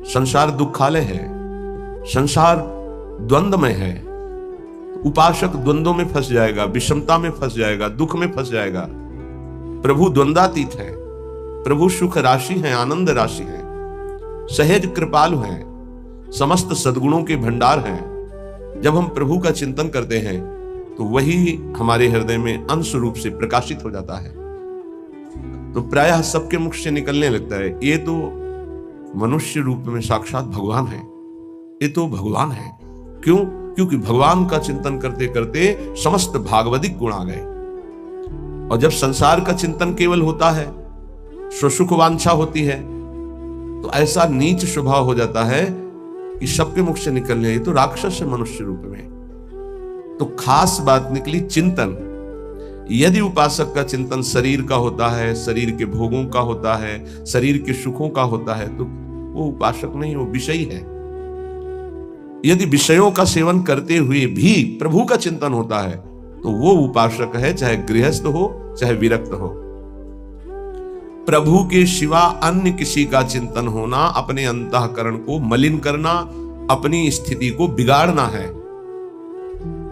संसार दुखालय है, संसार द्वंद्वमय है। उपासक द्वंद्वों में फंस जाएगा, विषमता में फंस जाएगा, दुख में फंस जाएगा। प्रभु द्वंद्वातीत है, प्रभु सुख राशि है, आनंद राशि है, सहज कृपालु है, समस्त सद्गुणों के भंडार हैं। जब हम प्रभु का चिंतन करते हैं तो वही हमारे हृदय में अंश रूप से प्रकाशित हो जाता है। तो प्रायः सबके मुख से निकलने लगता है, ये तो मनुष्य रूप में साक्षात भगवान है, ये तो भगवान है। क्यों? क्योंकि भगवान का चिंतन करते करते समस्त भागवतिक गुण आ गए। और जब संसार का चिंतन केवल होता है, स्वसुख वांछा होती है, तो ऐसा नीच स्वभाव हो जाता है कि सबके मुख से निकलने, ये तो राक्षस है मनुष्य रूप में। तो खास बात निकली चिंतन। यदि उपासक का चिंतन शरीर का होता है, शरीर के भोगों का होता है, शरीर के सुखों का होता है, तो वो उपासक नहीं, वो विषयी है। यदि विषयों का सेवन करते हुए भी प्रभु का चिंतन होता है तो वो उपासक है, चाहे गृहस्थ हो चाहे विरक्त हो। प्रभु के सिवा अन्य किसी का चिंतन होना अपने अंतःकरण को मलिन करना, अपनी स्थिति को बिगाड़ना है।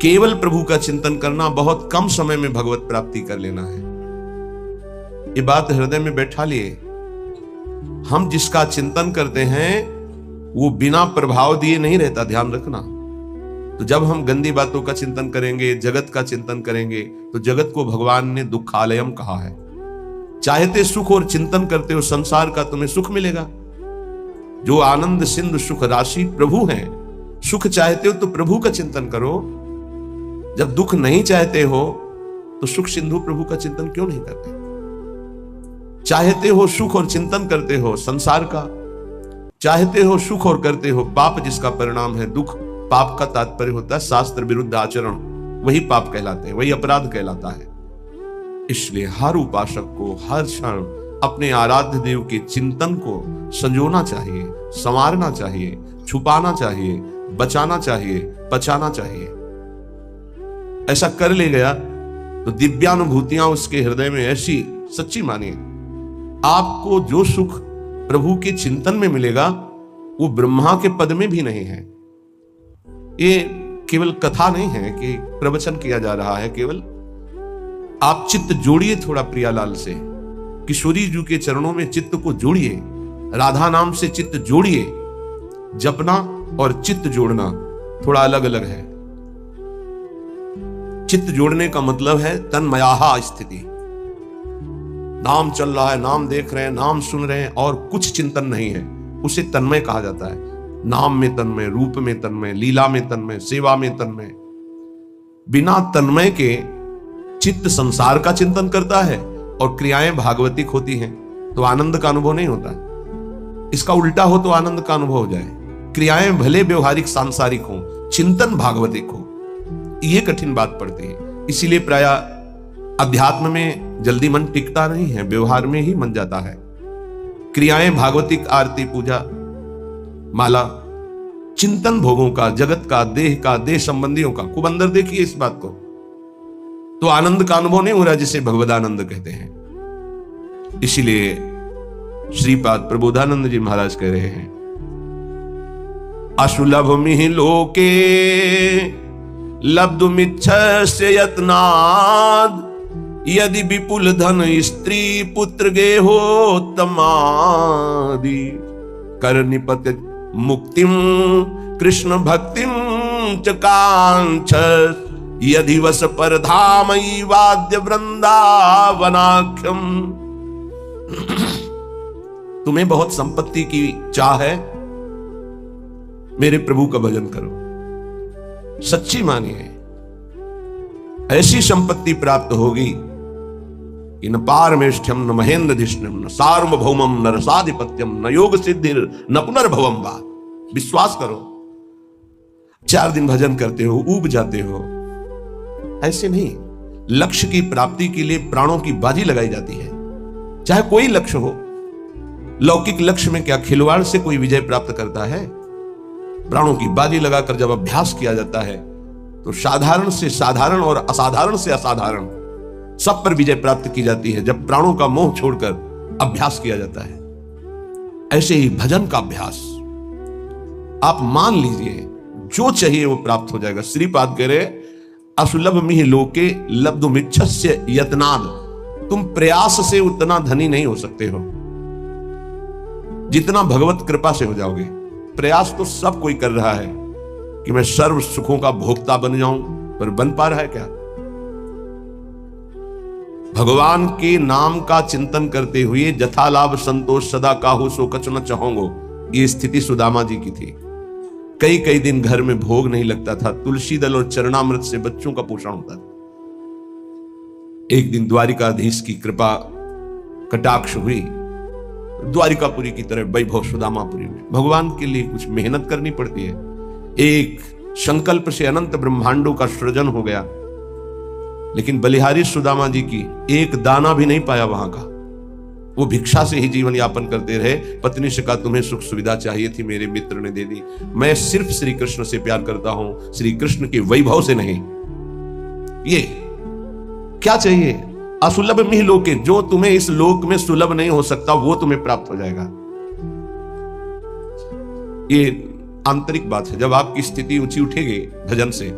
केवल प्रभु का चिंतन करना, बहुत कम समय में भगवत प्राप्ति कर लेना है। ये बात हृदय में बैठा लिए। हम जिसका चिंतन करते हैं वो बिना प्रभाव दिए नहीं रहता, ध्यान रखना। तो जब हम गंदी बातों का चिंतन करेंगे, जगत का चिंतन करेंगे, तो जगत को भगवान ने दुखालयम कहा है। चाहते सुख और चिंतन करते हो संसार का, तुम्हें सुख मिलेगा। जो आनंद सिंधु सुख राशि प्रभु हैं, सुख चाहते हो तो प्रभु का चिंतन करो। जब दुख नहीं चाहते हो तो सुख सिंधु प्रभु का चिंतन क्यों नहीं करते? चाहते हो सुख और चिंतन करते हो संसार का, चाहते हो सुख और करते हो पाप, जिसका परिणाम है दुख। पाप का तात्पर्य होता है शास्त्र विरुद्ध आचरण, वही पाप कहलाते हैं, वही अपराध कहलाता है। इसलिए हर उपासक को हर क्षण अपने आराध्य देव के चिंतन को संजोना चाहिए, संवारना चाहिए, छुपाना चाहिए, बचाना चाहिए, पचाना चाहिए। ऐसा कर ले गया तो दिव्यानुभूतियां उसके हृदय में ऐसी सच्ची मानिए, आपको जो सुख प्रभु के चिंतन में मिलेगा वो ब्रह्मा के पद में भी नहीं है। ये केवल कथा नहीं है कि प्रवचन किया जा रहा है केवल। आप चित्त जोड़िए थोड़ा प्रियालाल से, किशोरी जी के चरणों में चित्त को जोड़िए, राधा नाम से चित्त जोड़िए। जपना और चित्त जोड़ना थोड़ा अलग अलग है। चित्त जोड़ने का मतलब है तन्मयाहा स्थिति। नाम चल रहा है, नाम देख रहे हैं, नाम सुन रहे हैं और कुछ चिंतन नहीं है, उसे तन्मय कहा जाता है। नाम में तन्मय, रूप में तन्मय, लीला में तन्मय, सेवा में तन्मय। बिना तन्मय के चित्त संसार का चिंतन करता है और क्रियाएं भागवतिक होती हैं तो आनंद का अनुभव नहीं होता है। इसका उल्टा हो तो आनंद का अनुभव हो जाए। क्रियाएं भले व्यवहारिक सांसारिक हो, चिंतन भागवतिक हो, यह कठिन बात पड़ती है। इसीलिए प्रायः अध्यात्म में जल्दी मन टिकता नहीं है, व्यवहार में ही मन जाता है। क्रियाएं भागवतिक, आरती, पूजा, माला, चिंतन भोगों का, जगत का, देह संबंधियों का। खूब अंदर देखिए इस बात को, तो आनंद का अनुभव नहीं हो रहा जिसे भगवदानंद कहते हैं। इसीलिए श्रीपाद प्रबोधानंद जी महाराज कह रहे हैं, अशुलभ मिहि लोके लब्धुमिच्छस्य यत्नाद, यदि विपुल धन स्त्री पुत्र गेहोत्तमादि, कर निपत मुक्तिम कृष्ण भक्तिम च कांक्षस, यदि वस पर धामई वाद्य वृंदावनाख्यम। तुम्हें बहुत संपत्ति की चाह है, मेरे प्रभु का भजन करो। सच्ची मानिए, ऐसी संपत्ति प्राप्त होगी कि न पारमेष्ठ्यम न महेंद्र धिष्णम न सार्वभौमम न रसाधिपत्यम न योग सिद्धिर न पुनर्भवम बात। विश्वास करो। 4 दिन भजन करते हो, ऊब जाते हो, ऐसे नहीं। लक्ष्य की प्राप्ति के लिए प्राणों की बाजी लगाई जाती है, चाहे कोई लक्ष्य हो। लौकिक लक्ष्य में क्या खिलवाड़ से कोई विजय प्राप्त करता है? प्राणों की बाजी लगाकर जब अभ्यास किया जाता है तो साधारण से साधारण और असाधारण से असाधारण सब पर विजय प्राप्त की जाती है, जब प्राणों का मोह छोड़कर अभ्यास किया जाता है। ऐसे ही भजन का अभ्यास आप मान लीजिए, जो चाहिए वो प्राप्त हो जाएगा। श्रीपाद कह रहे असुलभ मिह लोके लब्धुमिच्छस्य यत्नाद, तुम प्रयास से उतना धनी नहीं हो सकते हो जितना भगवत कृपा से हो जाओगे। प्रयास तो सब कोई कर रहा है कि मैं सर्व सुखों का भोक्ता बन जाऊं, पर बन पा रहा है क्या? भगवान के नाम का चिंतन करते हुए जथा लाभ संतोष सदा काहू सो कछ न चाहोंगो, ये स्थिति सुदामा जी की थी। कई कई दिन घर में भोग नहीं लगता था, तुलसी दल और चरणामृत से बच्चों का पोषण होता था। एक दिन द्वारिकाधीश की कृपा कटाक्ष हुई, द्वारिकापुरी की तरह वैभव सुदामापुरी में। भगवान के लिए कुछ मेहनत करनी पड़ती है। एक संकल्प से अनंत ब्रह्मांडों का सृजन हो गया, लेकिन बलिहारी सुदामा जी की एक दाना भी नहीं पाया वहां का। वो भिक्षा से ही जीवन यापन करते रहे। पत्नी से कहा तुम्हें सुख सुविधा चाहिए थी, मेरे मित्र ने दे दी। मैं सिर्फ श्री कृष्ण से प्यार करता हूं, श्री कृष्ण के वैभव से नहीं। ये क्या चाहिए? असुलभ मिह लोके, जो तुम्हें इस लोक में सुलभ नहीं हो सकता वो तुम्हें प्राप्त हो जाएगा। ये आंतरिक बात है। जब आपकी स्थिति ऊंची उठेगी भजन से,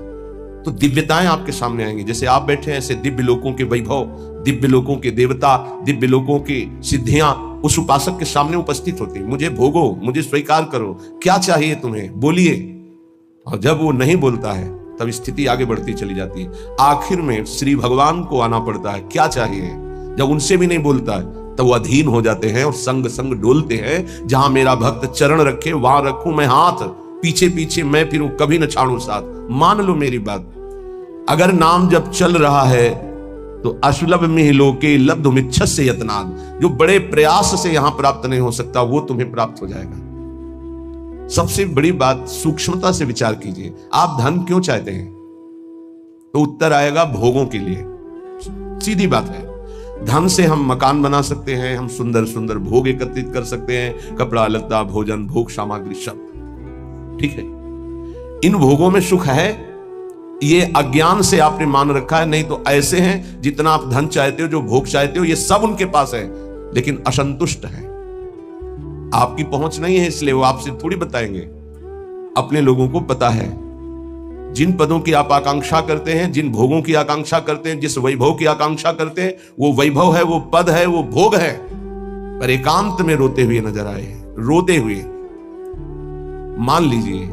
तो दिव्यताएं आपके सामने आएंगी। जैसे आप बैठे हैं, ऐसे दिव्य लोकों के वैभव, दिव्य लोकों के देवता, दिव्य लोकों की सिद्धियां उस उपासक के सामने उपस्थित होती। मुझे भोगो, मुझे स्वीकार करो, क्या चाहिए तुम्हें, बोलिए। और जब वो नहीं बोलता है तब स्थिति आगे बढ़ती चली जाती है। आखिर में श्री भगवान को आना पड़ता है, क्या चाहिए। जब उनसे भी नहीं बोलता है तब वो अधीन हो जाते हैं और संग संग डोलते हैं। जहां मेरा भक्त चरण रखे वहां रखूं मैं हाथ, पीछे पीछे मैं फिरूं कभी न छाड़ू साथ। मान लो मेरी बात, अगर नाम जब चल रहा है तो असुलभ मिह लोके लब्धुमिच्छस्य यत्नाद, जो बड़े प्रयास से यहां प्राप्त नहीं हो सकता वो तुम्हें प्राप्त हो जाएगा। सबसे बड़ी बात, सूक्ष्मता से विचार कीजिए। आप धन क्यों चाहते हैं? तो उत्तर आएगा भोगों के लिए। सीधी बात है। धन से हम मकान बना सकते हैं, हम सुंदर सुंदर भोग एकत्रित कर सकते हैं, कपड़ा लत्ता भोजन भोग सामग्री सब ठीक है। इन भोगों में सुख है, ये अज्ञान से आपने मान रखा है। नहीं तो ऐसे हैं, जितना आप धन चाहते हो, जो भोग चाहते हो, ये सब उनके पास है, लेकिन असंतुष्ट है। आपकी पहुंच नहीं है, इसलिए वो आपसे थोड़ी बताएंगे। अपने लोगों को पता है, जिन पदों की आप आकांक्षा करते हैं, जिन भोगों की आकांक्षा करते हैं, जिस वैभव की आकांक्षा करते हैं, वो वैभव है, वो पद है, वो भोग है। पर एकांत में रोते हुए नजर आए हैं, रोते हुए। मान लीजिए,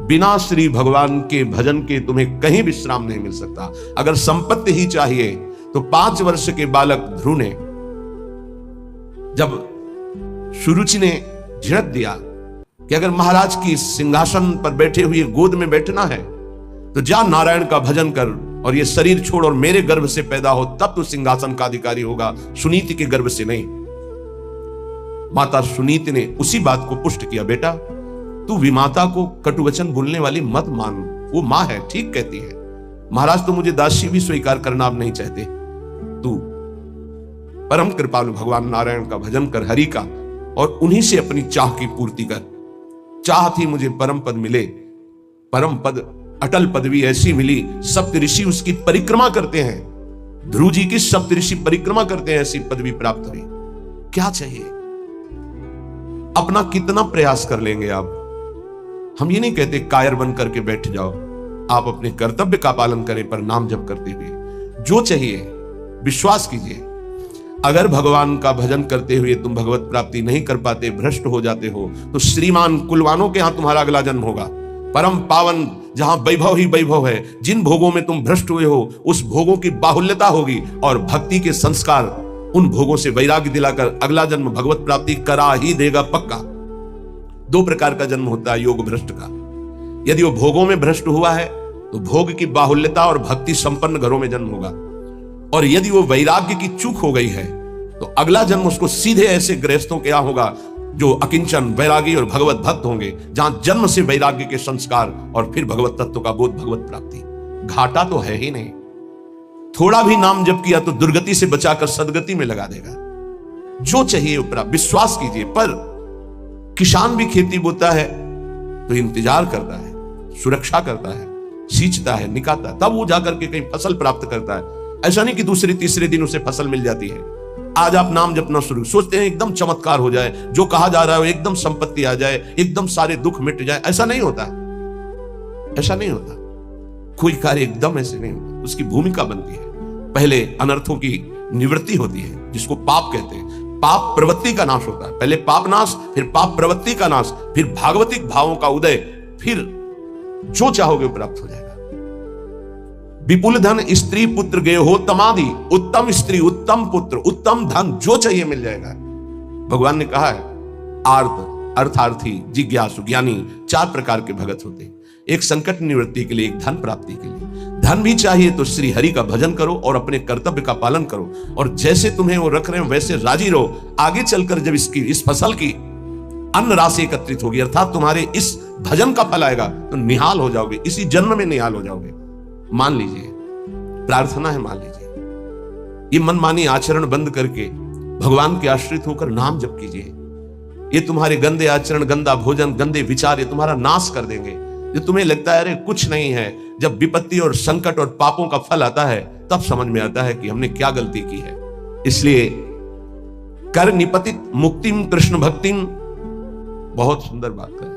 बिना श्री भगवान के भजन के तुम्हें कहीं विश्राम नहीं मिल सकता। अगर संपत्ति ही चाहिए तो 5 वर्ष के बालक ध्रुव ने, जब सुरुचि ने झिड़क दिया कि अगर महाराज की सिंहासन पर बैठे हुए गोद में बैठना है तो जा नारायण का भजन कर और ये शरीर छोड़ और मेरे गर्भ से पैदा हो, तब तो सिंहासन का अधिकारी होगा, सुनीति के गर्भ से नहीं। माता सुनीति ने उसी बात को पुष्ट किया, बेटा तू विमाता को कटुवचन बोलने वाली मत मान, वो मां है, ठीक कहती है। महाराज तो मुझे दासी भी स्वीकार करना आप नहीं चाहते, तू परम कृपालु भगवान नारायण का भजन कर, हरि का, और उन्हीं से अपनी चाह की पूर्ति कर। चाह थी मुझे परम पद मिले, परम पद अटल पदवी ऐसी मिली, सप्त ऋषि उसकी परिक्रमा करते हैं, ध्रुव जी की सप्त ऋषि परिक्रमा करते हैं, ऐसी पदवी प्राप्त हुई। क्या चाहिए? अपना कितना प्रयास कर लेंगे आप? हम ये नहीं कहते कायर बन करके बैठ जाओ, आप अपने कर्तव्य का पालन करें, पर नाम जप करते हुए। जो चाहिए विश्वास कीजिए, अगर भगवान का भजन करते हुए तुम भगवत प्राप्ति नहीं कर पाते, भ्रष्ट हो जाते हो, तो श्रीमान कुलवानों के यहां तुम्हारा अगला जन्म होगा, परम पावन, जहां वैभव ही वैभव है। जिन भोगों में तुम भ्रष्ट हुए हो, उस भोगों की बाहुल्यता होगी, और भक्ति के संस्कार उन भोगों से वैराग्य दिलाकर अगला जन्म भगवत प्राप्ति करा ही देगा पक्का। 2 प्रकार का जन्म होता है योग भ्रष्ट का। यदि वो भोगों में भ्रष्ट हुआ है तो भोग की बाहुल्यता और भक्ति संपन्न घरों में जन्म होगा, और यदि वो वैराग्य की चूक हो गई है तो अगला जन्म उसको सीधे ऐसे गृहस्थों के यहां होगा जो अकिंचन वैरागी और भगवत भक्त होंगे, जहां जन्म से वैराग्य के संस्कार और फिर भगवत तत्व का बोध, भगवत प्राप्ति। घाटा तो है ही नहीं। थोड़ा भी नाम जप किया तो दुर्गति से बचाकर सदगति में लगा देगा। जो चाहिए उपरा विश्वास कीजिए। पर किसान भी खेती बोता है तो इंतजार करता है, सुरक्षा करता है, सींचता है, निकालता है, तब वो जाकर के कहीं फसल प्राप्त करता है। ऐसा नहीं कि दूसरे तीसरे दिन उसे फसल मिल जाती है। आज आप नाम जपना शुरू, सोचते हैं एकदम चमत्कार हो जाए, जो कहा जा रहा है एकदम संपत्ति आ जाए, एकदम सारे दुख मिट जाए। ऐसा नहीं होता, ऐसा नहीं होता। कोई कार्य एकदम ऐसे नहीं होता, उसकी भूमिका बनती है। पहले अनर्थों की निवृत्ति होती है, जिसको पाप कहते हैं। पाप प्रवृत्ति का नाश होता है, पहले पाप नाश, फिर पाप प्रवृत्ति का नाश, फिर भागवतिक भावों का उदय, फिर जो चाहोगे प्राप्त हो जाएगा। विपुल धन स्त्री पुत्र गे हो तमादि, उत्तम स्त्री उत्तम पुत्र उत्तम धन जो चाहिए मिल जाएगा। भगवान ने कहा है आर्त अर्थार्थी जिज्ञासु ज्ञानी 4 प्रकार के भगत होते हैं। एक संकट निवृत्ति के लिए, एक धन प्राप्ति के लिए। धन भी चाहिए तो श्री हरि का भजन करो और अपने कर्तव्य का पालन करो, और जैसे तुम्हें वो रख रहे हो वैसे राजी रहो। आगे चलकर जब इस फसल की अन्न राशि एकत्रित होगी, अर्थात तुम्हारे इस भजन का फल आएगा, तो निहाल हो जाओगे, इसी जन्म में निहाल हो जाओगे। मान लीजिए, प्रार्थना है, मान लीजिए, ये मनमानी आचरण बंद करके भगवान के आश्रित होकर नाम जप कीजिए। ये तुम्हारे गंदे आचरण, गंदा भोजन, गंदे विचार, ये तुम्हारा नाश कर देंगे। जो तुम्हें लगता है अरे कुछ नहीं है, जब विपत्ति और संकट और पापों का फल आता है तब समझ में आता है कि हमने क्या गलती की है। इसलिए कर निपतित मुक्तिम कृष्ण भक्तिम, बहुत सुंदर बात है।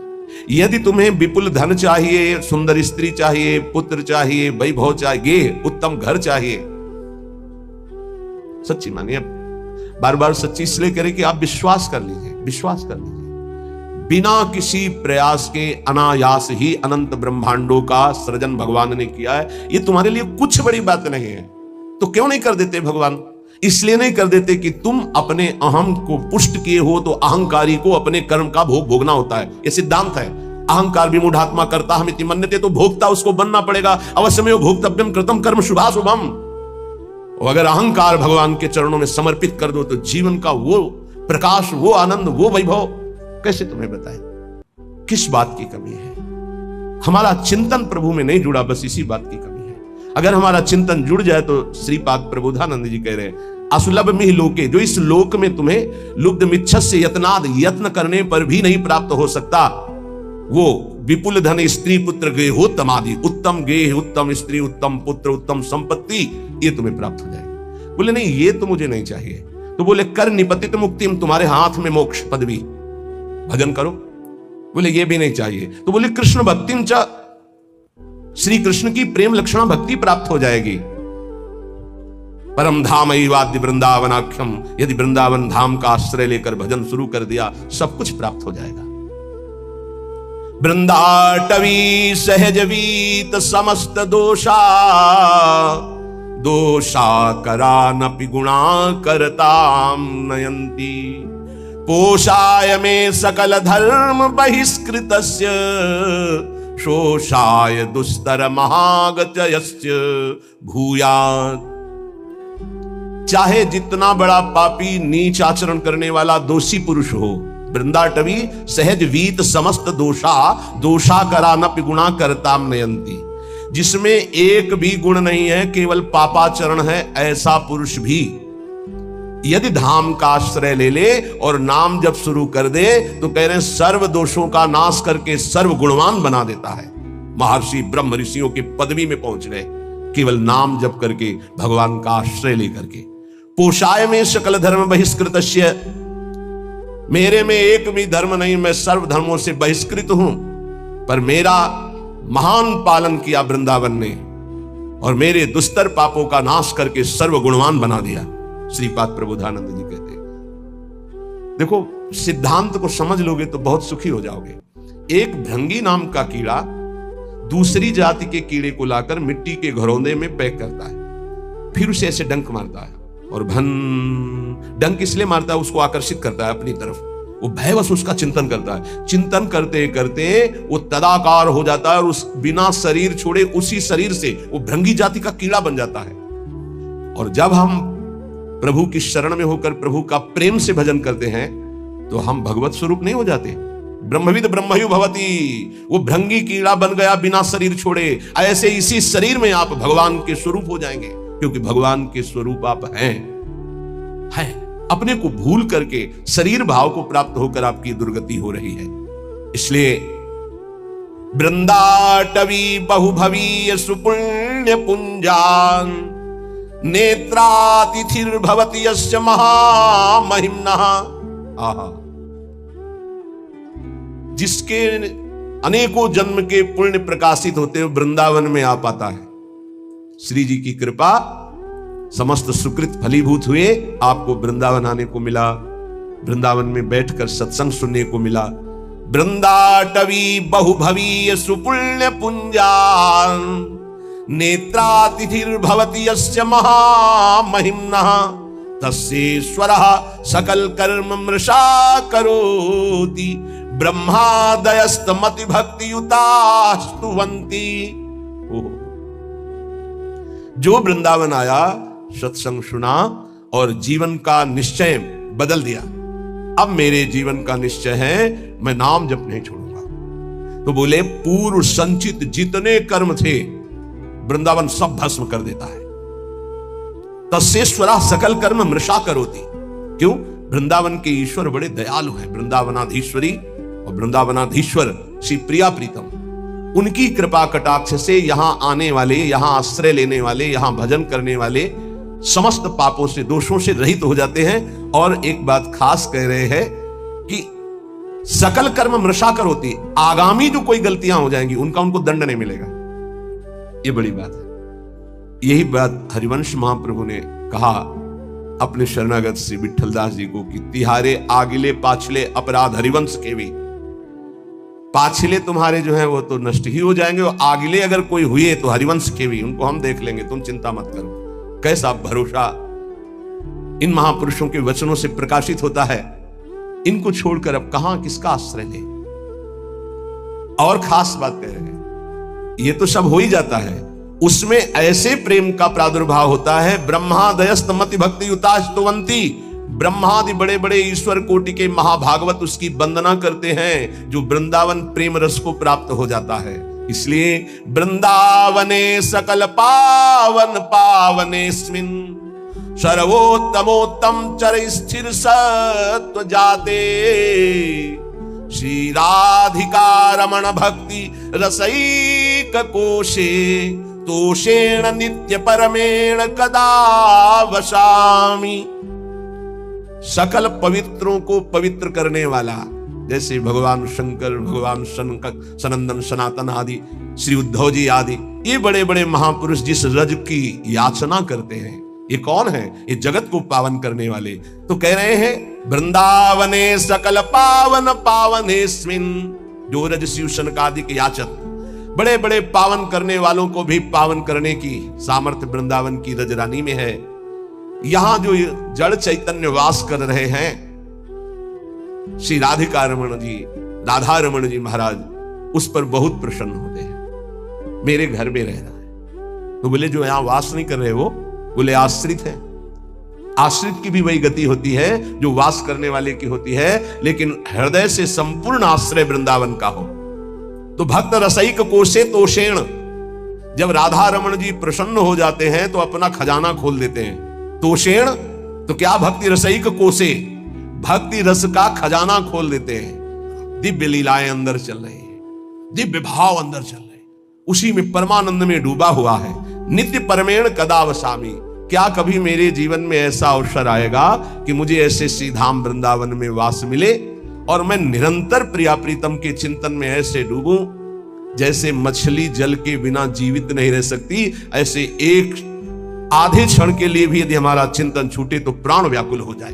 यदि तुम्हें विपुल धन चाहिए, सुंदर स्त्री चाहिए, पुत्र चाहिए, वैभव चाहिए, उत्तम घर चाहिए, सच्ची मानिए, बार बार सच्ची इसलिए करें कि आप विश्वास कर लीजिए, विश्वास कर लीजिए। बिना किसी प्रयास के अनायास ही अनंत ब्रह्मांडों का सृजन भगवान ने किया है। ये तुम्हारे लिए कुछ बड़ी बात नहीं है, तो क्यों नहीं कर देते भगवान? इसलिए नहीं कर देते कि तुम अपने अहम को पुष्ट किए हो, तो अहंकारी को अपने कर्म का भोग भोगना होता है। ये सिद्धांत है। अहंकार विमूढ़ात्मा करता हमिति मन्यते, तो भोगता उसको बनना पड़ेगा। अवश्यमेव भोक्तव्यम कृतं कर्म शुभाशुभम। अगर अहंकार भगवान के चरणों में समर्पित कर दो, तो जीवन का वो प्रकाश, वो आनंद, वो वैभव कैसे तुम्हें बताएं? किस बात की कमी है? हमारा चिंतन प्रभु में नहीं जुड़ा, बस इसी बात की कमी है। अगर हमारा चिंतन जुड़ जाए तो श्रीपाद प्रबोधानंद जी कह रहे हैं असुलभ मिह लोके, जो इस लोक में तुम्हें लुब्ध मिच्छस्य यत्नाद, यत्न करने पर भी नहीं प्राप्त हो सकता, वो विपुल धन स्त्री पुत्र गेहो तमादि, उत्तम गेह, उत्तम स्त्री, उत्तम पुत्र, उत्तम संपत्ति, ये तुम्हें प्राप्त हो जाएगी। बोले नहीं, ये तो मुझे नहीं चाहिए। तो बोले कर निपतित मुक्तिम, तुम्हारे हाथ में मोक्ष पदवी, भजन करो। बोले ये भी नहीं चाहिए। तो बोले कृष्ण भक्तिम च, श्री कृष्ण की प्रेम लक्षणा भक्ति प्राप्त हो जाएगी। परम धाम वाद्य वृंदावनाख्यम, यदि वृंदावन धाम का आश्रय लेकर भजन शुरू कर दिया, सब कुछ प्राप्त हो जाएगा। वृंदाटवी सहजवीत समस्त दोषा, दोषा करानपि गुणा करताम नयंती, पोषाय में सकल धर्म बहिष्कृतस्य, शोषाय दुस्तर महागतयस्य भूयात्। चाहे जितना बड़ा पापी, नीच आचरण करने वाला दोषी पुरुष हो, वृंदाटवी सहज वीत समस्त दोषा, दोषा करानपि गुणा करताम नयंती, जिसमें एक भी गुण नहीं है, केवल पापाचरण है, ऐसा पुरुष भी यदि धाम का आश्रय ले ले और नाम जब शुरू कर दे, तो कह रहे हैं सर्व दोषों का नाश करके सर्व गुणवान बना देता है। महर्षि ब्रह्म ऋषियों की पदवी में पहुंच गए केवल नाम जप करके, भगवान का आश्रय लेकर के। पोषाय में सकल धर्म बहिष्कृतस्य, मेरे में एक भी धर्म नहीं, मैं सर्व धर्मों से बहिष्कृत हूं, पर मेरा महान पालन किया वृंदावन ने, और मेरे दुस्तर पापों का नाश करके सर्व गुणवान बना दिया। श्रीपाद प्रबोधानंद जी कहते हैं। देखो, सिद्धांत को समझ लोगे तो बहुत सुखी हो जाओगे। एक भृंगी नाम का कीड़ा दूसरी जाति के कीड़े को लाकर मिट्टी के घरौंदे में पैक करता है, फिर उसे ऐसे डंक मारता है, और भन डंक इसलिए मारता है, उसको आकर्षित करता है अपनी तरफ। वो भयवश उसका चिंतन करता है। चिंतन करते करते वो तदाकार हो जाता है, और उस बिना शरीर छोड़े उसी शरीर से वो भृंगी जाति का कीड़ा बन जाता है। और जब हम प्रभु की शरण में होकर प्रभु का प्रेम से भजन करते हैं, तो हम भगवत स्वरूप नहीं हो जाते। ब्रह्मविद ब्रह्मयु भवती, वो भृंगी कीड़ा बन गया बिना शरीर छोड़े। ऐसे इसी शरीर में आप भगवान के स्वरूप हो जाएंगे, क्योंकि भगवान के स्वरूप आप हैं। अपने को भूल करके शरीर भाव को प्राप्त होकर आपकी दुर्गति हो रही है। इसलिए वृंदाटवी बहुभवीय सुपुण्य पुंजान, नेत्रातिथिर्भवति यस्य महामहिम्नः। आहा, जिसके अनेकों जन्म के पुण्य प्रकाशित होते हुए वृंदावन में आ पाता है। श्री जी की कृपा, समस्त सुकृत फलीभूत हुए, आपको वृंदावन आने को मिला, वृंदावन में बैठकर सत्संग सुनने को मिला। वृंदाटवी बहुभवीय सुपुण्य पुंजान नेत्रातिथिर्भवति यस्य महामहिम्नः तस्येश्वरः सकल कर्म मृषा करोति ब्रह्मादयस्तमति भक्ति युतास्तुवन्ति। जो वृंदावन आया, सत्संग सुना और जीवन का निश्चय बदल दिया। अब मेरे जीवन का निश्चय है, मैं नाम जप नहीं छोड़ूंगा। तो बोले पूर्व संचित जितने कर्म थे वृंदावन सब भस्म कर देता है। तस्येश्वरः सकल कर्म मृषा करोति। क्यों? वृंदावन के ईश्वर बड़े दयालु हैं। वृंदावनाधीश्वरी और वृंदावनाधीश्वर श्री प्रिया प्रीतम, उनकी कृपा कटाक्ष से यहां आने वाले, यहां आश्रय लेने वाले, यहां भजन करने वाले समस्त पापों से, दोषों से रहित हो जाते हैं। और एक बात खास कह रहे हैं कि सकल कर्म मृषा करोति, आगामी जो कोई गलतियां हो जाएंगी उनका उनको दंड नहीं मिलेगा। ये बड़ी बात है। यही बात हरिवंश महाप्रभु ने कहा अपने शरणागत श्री विठलदास जी को कि तिहारे आगिले पाछले अपराध हरिवंश के भी। पाछले तुम्हारे जो है वो तो नष्ट ही हो जाएंगे, और आगिले अगर कोई हुए तो हरिवंश के भी, उनको हम देख लेंगे, तुम चिंता मत करो। कैसा भरोसा इन महापुरुषों के वचनों से प्रकाशित होता है। इनको छोड़कर अब कहां किसका आश्रय ले। और खास बात कह रहे हैं, ये तो सब हो ही जाता है, उसमें ऐसे प्रेम का प्रादुर्भाव होता है। ब्रह्मादयस्तमति भक्ति युतास्तुवन्ति, ब्रह्मादि बड़े बड़े ईश्वर कोटि के महाभागवत उसकी वंदना करते हैं, जो वृंदावन प्रेम रस को प्राप्त हो जाता है। इसलिए वृंदावने सकल पावन पावनेस्मिन् सर्वोत्तमोत्तम चर स्थिर सत्व जाते श्री राधिका रमण भक्ति रसैक कोशे तोषेण नित्य परमेण कदा वशामि। सकल पवित्रों को पवित्र करने वाला, जैसे भगवान शंकर, भगवान सनंदन सनातन आदि, श्री उद्धव जी आदि, ये बड़े बड़े महापुरुष जिस रज की याचना करते हैं, ये कौन है? ये जगत को पावन करने वाले। तो कह रहे हैं वृंदावने सकल पावन पावनेस्मिन्, जो रज शिव शनकादि के याचक, बड़े बड़े पावन करने वालों को भी पावन करने की सामर्थ्य वृंदावन की रजरानी में है। यहां जो जड़ चैतन्य वास कर रहे हैं, श्री राधिका रमण जी, राधा रमण जी महाराज, उस पर बहुत प्रसन्न होते हैं। मेरे घर में रह रहा है। तो बोले जो यहां वास नहीं कर रहे वो, बोले आश्रित है। आश्रित की भी वही गति होती है जो वास करने वाले की होती है, लेकिन हृदय से संपूर्ण आश्रय वृंदावन का हो। तो भक्त रसैक कोशे तोषेण, जब राधा रमण जी प्रसन्न हो जाते हैं तो अपना खजाना खोल देते हैं। तोषेण तो क्या? भक्ति रसैक कोशे, भक्ति रस का खजाना खोल देते हैं। दिव्य लीलाएं अंदर चल रही है, दिव्य भाव अंदर चल रहे, उसी में परमानंद में डूबा हुआ है। नित्य परमेण कदा वसामि, क्या कभी मेरे जीवन में ऐसा अवसर आएगा कि मुझे ऐसे श्रीधाम वृंदावन में वास मिले और मैं निरंतर प्रिया प्रीतम के चिंतन में ऐसे डूबूं जैसे मछली जल के बिना जीवित नहीं रह सकती, ऐसे एक आधे क्षण के लिए भी यदि हमारा चिंतन छूटे तो प्राण व्याकुल हो जाए।